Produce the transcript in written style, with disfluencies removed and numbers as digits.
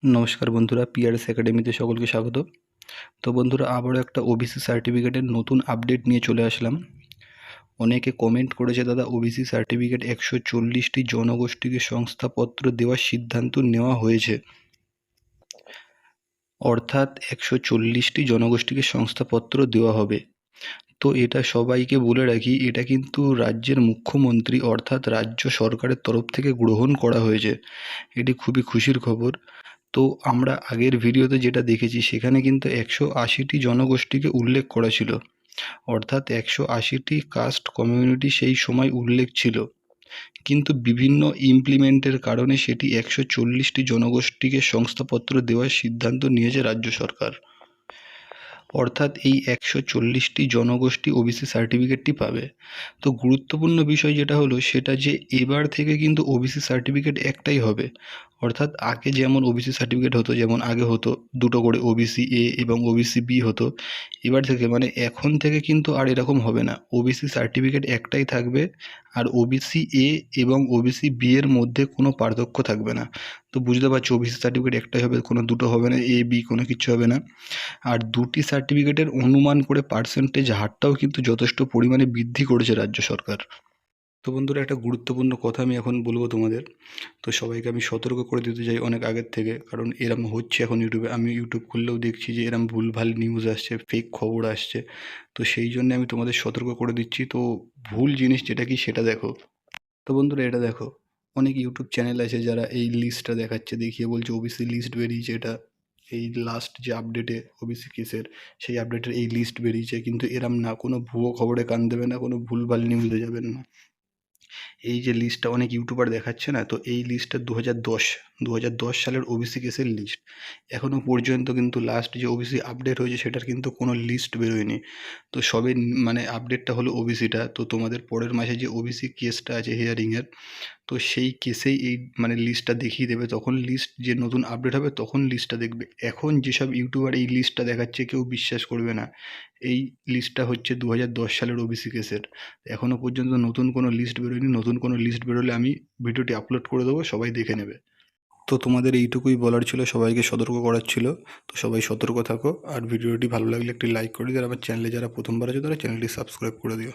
নমস্কার বন্ধুরা, পিআরএস একাডেমিতে সকলকে স্বাগত। তো বন্ধুরা, আবারও একটা ওবিসি সার্টিফিকেটের নতুন আপডেট নিয়ে চলে আসলাম। অনেকে কমেন্ট করেছে, দাদা ওবিসি সার্টিফিকেট 140টি জনগোষ্ঠীকে শংসাপত্র দেওয়ার সিদ্ধান্ত নেওয়া হয়েছে, অর্থাৎ 140টি জনগোষ্ঠীকে শংসাপত্র দেওয়া হবে। তো এটা সবাইকে বলে রাখি, এটা কিন্তু রাজ্যের মুখ্যমন্ত্রী অর্থাৎ রাজ্য সরকারের তরফ থেকে গ্রহণ করা হয়েছে। এটি খুবই খুশির খবর। তো আমরা আগের ভিডিওতে যেটা দেখেছি সেখানে কিন্তু 180টি জনগোষ্ঠীকে উল্লেখ করা ছিল, অর্থাৎ 180টি কাস্ট কমিউনিটি সেই সময় উল্লেখ ছিল, কিন্তু বিভিন্ন ইমপ্লিমেন্টের কারণে সেটি 140টি জনগোষ্ঠীকে শংসাপত্র দেওয়ার সিদ্ধান্ত নিয়েছে রাজ্য সরকার। অর্থাৎ এই 140টি জনগোষ্ঠী ওবিসি সার্টিফিকেটটি পাবে। তো গুরুত্বপূর্ণ বিষয় যেটা হলো সেটা যে এবার থেকে কিন্তু ওবিসি সার্টিফিকেট একটাই হবে। অর্থাৎ আগে যেমন ওবিসি সার্টিফিকেট হতো, যেমন আগে হতো দুটো করে ওবিসি এ এবং ওবিসি বি হতো, এবার থেকে মানে এখন থেকে কিন্তু আর এরকম হবে না। ওবিসি সার্টিফিকেট একটাই থাকবে, আর ওবিসি এ এবং ওবিসি বি এর মধ্যে কোনো পার্থক্য থাকবে না। তো বুঝতে পারছো, ওবিসি সার্টিফিকেট একটাই হবে, কোনো দুটো হবে না, এ বি কোনো কিছু হবে না। আর দুটি সার্টিফিকেটের অনুমান করে পার্সেন্টেজ হারটাও কিন্তু যথেষ্ট পরিমাণে বৃদ্ধি করেছে রাজ্য সরকার। তো বন্ধুরা, একটা গুরুত্বপূর্ণ কথা আমি এখন বলবো তোমাদের। তো সবাইকে আমি সতর্ক করে দিতে চাই অনেক আগের থেকে, কারণ এরম হচ্ছে এখন ইউটিউবে। আমি ইউটিউব খুললেও দেখছি যে এরম ভুলভাল নিউজ আসছে, ফেক খবর আসছে। তো সেই জন্য আমি তোমাদের সতর্ক করে দিচ্ছি। তো ভুল জিনিস যেটা কি সেটা দেখো। তো বন্ধুরা, এটা দেখো, অনেক ইউটিউব চ্যানেল আছে যারা এই লিস্টটা দেখাচ্ছে, দেখিয়ে বলছে ওবিসি লিস্ট বেরিয়েছে, এটা এই লাস্ট যে আপডেটে ওবিসি কেসের সেই আপডেটের এই লিস্ট বেরিয়েছে। কিন্তু এরম না, কোনো ভুয়ো খবরে কান দেবে না, কোনো ভুলভাল নিউজে যাবেন না। এই যে লিস্টটা অনেক ইউটিউবার দেখাচ্ছে না, তো এই লিস্টটা 2010 সালের ওবিসি কেসের লিস্ট। এখনও পর্যন্ত কিন্তু লাস্ট যে ওবিসি আপডেট হয়েছে সেটার কিন্তু কোনো লিস্ট বেরোয়নি। তো সবে মানে আপডেটটা হলো ওবিসিটা। তো তোমাদের পরের মাসে যে ওবিসি কেসটা আছে হিয়ারিংয়ের, তো সেই কেসেই এই মানে লিস্টটা দেখিয়ে দেবে। তখন লিস্ট যে নতুন আপডেট হবে তখন লিস্টটা দেখবে। এখন যেসব ইউটিউবার এই লিস্টটা দেখাচ্ছে কেউ বিশ্বাস করবে না। এই লিস্টটা হচ্ছে 2010 সালের ওবিসি কেসের। এখনও পর্যন্ত নতুন কোনো লিস্ট বেরোয়নি। নতুন কোনো লিস্ট বেরোলে আমি ভিডিওটি আপলোড করে দেবো, সবাই দেখে নেবে। তো তোমাদের এইটুকুই বলার ছিল, সবাইকে সতর্ক করার ছিল। তো সবাই সতর্ক থাকো, আর ভিডিওটি ভালো লাগলে একটি লাইক করে দিও, আর আমার চ্যানেলে যারা প্রথমবার আছে তারা চ্যানেলটি সাবস্ক্রাইব করে দিও।